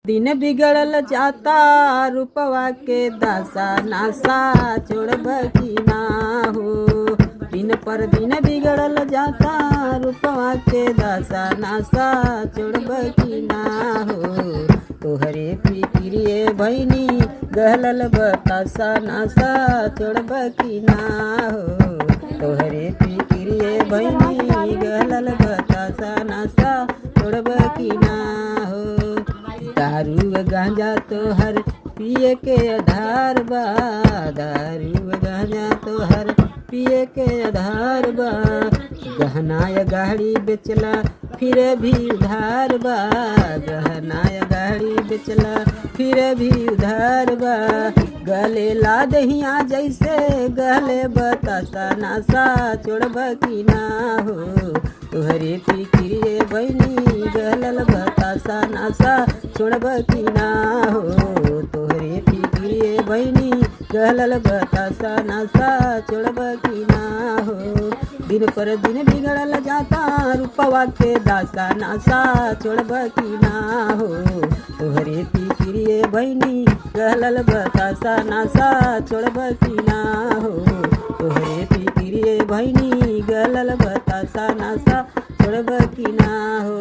दिन बिगड़ल जाता रूपवा के दासा नासा छोड़ब की ना हो। दिन पर दिन बिगड़ल जाता रूपवा के दासा नासा छोड़ब की ना हो। तोहरे फिक्रिए भैनी गहलल बतासा नासा छोड़ब की ना हो। तोहरे फिक्रिए भैनी गहलल बतासा नासा छोड़ब की ना हो। दारू गांजा तोहर पिए के आधार बा, दारू गांजा तोहर पिए के आधार बा। गहना या गाड़ी बेचला फिर भी उधार बा, गहना या गाड़ी बेचला फिर भी उधार बा। गले ला दहिया जैसे गले बतासा नासा छोड़ब की ना हो। तोहरे फिक्रिए बहनी गहलल बतासा नासा छोड़ब की ना हो। तोहरे फिक्रिए बहनी गहलल बतासा नासा छोड़ब की ना हो। दिन पर दिन बिगड़ल जाता रूपवा के दासा नासा छोड़ब की ना हो। तोहरे फिक्रिए बहनी गहलल बतासा नासा छोड़ब की ना हो। तोहरे फिक्रिए बहनी गहलल बतासा नासा छोड़ब की ना हो।